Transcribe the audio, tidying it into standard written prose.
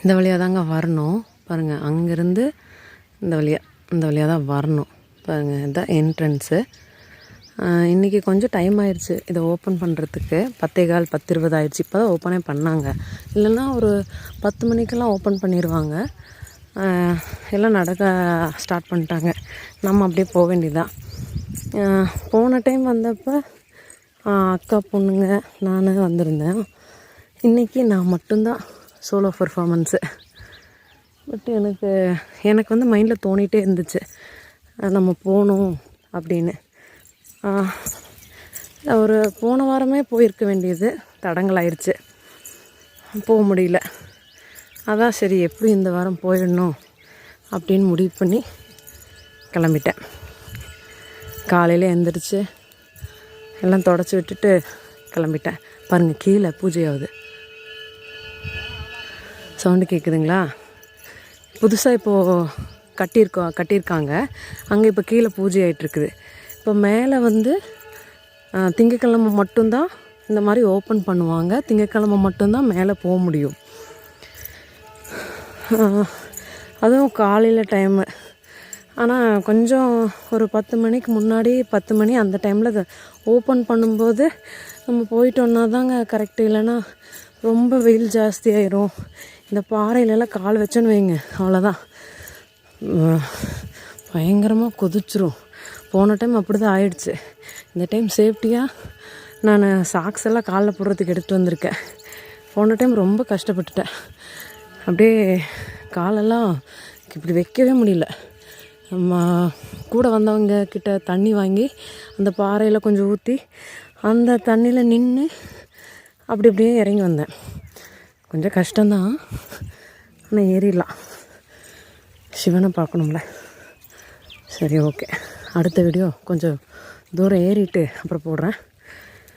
இந்த வழியாக தாங்க வரணும் பாருங்கள். அங்கேருந்து இந்த வழியாக தான் வரணும் பாருங்கள். இதுதான் என்ட்ரன்ஸு. இன்றைக்கி கொஞ்சம் டைம் ஆயிடுச்சு இதை ஓப்பன் பண்ணுறதுக்கு. 10:15 10:20 ஆயிடுச்சு. இப்போ தான் ஓப்பனே பண்ணாங்க. இல்லைன்னா ஒரு 10 மணிக்கெல்லாம் ஓப்பன் பண்ணிடுவாங்க. எல்லாம் நடக்க ஸ்டார்ட் பண்ணிட்டாங்க. நம்ம அப்படியே போக வேண்டியதான். போன டைம் வந்தப்போ அக்கா பொண்ணுங்க நான் வந்திருந்தேன். இன்றைக்கி நான் மட்டும்தான் சோலோ பர்ஃபார்மன்ஸு. பட் எனக்கு வந்து மைண்டில் தோணிகிட்டே இருந்துச்சு நம்ம போகணும் அப்படின்னு. ஒரு போன வாரமே போயிருக்க வேண்டியது தடங்கலாயிருச்சு, போக முடியல. அதான் சரி எப்படி இந்த வாரம் போயிடணும் அப்படின்னு முடிவு பண்ணி கிளம்பிட்டேன். காலையில் எழுந்திரிச்சு எல்லாம் தொடச்சி விட்டுட்டு கிளம்பிட்டேன். பாருங்கள், கீழே பூஜை ஆகுது. சவுண்டு கேட்குதுங்களா? புதுசாக இப்போது கட்டியிருக்காங்க. அங்கே இப்போ கீழே பூஜை ஆகிட்டுருக்குது. இப்போ மேலே வந்து திங்கக்கிழமை மட்டும்தான் இந்த மாதிரி ஓப்பன் பண்ணுவாங்க. திங்கக்கிழமை மட்டும்தான் மேலே போக முடியும். அதுவும் காலையில் டைமு. ஆனால் கொஞ்சம் ஒரு 10 மணிக்கு முன்னாடி 10 மணி அந்த டைமில் அதை ஓப்பன் பண்ணும்போது நம்ம போயிட்டோன்னா தாங்க கரெக்டு. இல்லைன்னா ரொம்ப வெயில் ஜாஸ்தியாயிரும். இந்த பாறையிலலாம் கால் வச்சோன்னு வைங்க, அவ்வளோதான், பயங்கரமாக கொதிச்சிரும். போன டைம் அப்படி தான் ஆயிடுச்சு. இந்த டைம் சேஃப்டியாக நான் சாக்ஸ் எல்லாம் காலில் போடுறதுக்கு எடுத்துகிட்டு வந்திருக்கேன். போன டைம் ரொம்ப கஷ்டப்பட்டுட்டேன். அப்படியே காலெல்லாம் இப்படி வைக்கவே முடியல. நம்ம கூட வந்தவங்க கிட்ட தண்ணி வாங்கி அந்த பாறையில் கொஞ்சம் ஊற்றி அந்த தண்ணியில் நின்று அப்படியே இறங்கி வந்தேன். கொஞ்சம் கஷ்டம்தான், ஆனால் ஏறிடலாம். சிவனை பார்க்கணும்ல. சரி, ஓகே. அடுத்த வீடியோ கொஞ்சம் தூரம் ஏறிட்டு அப்புறம் போடுறேன்.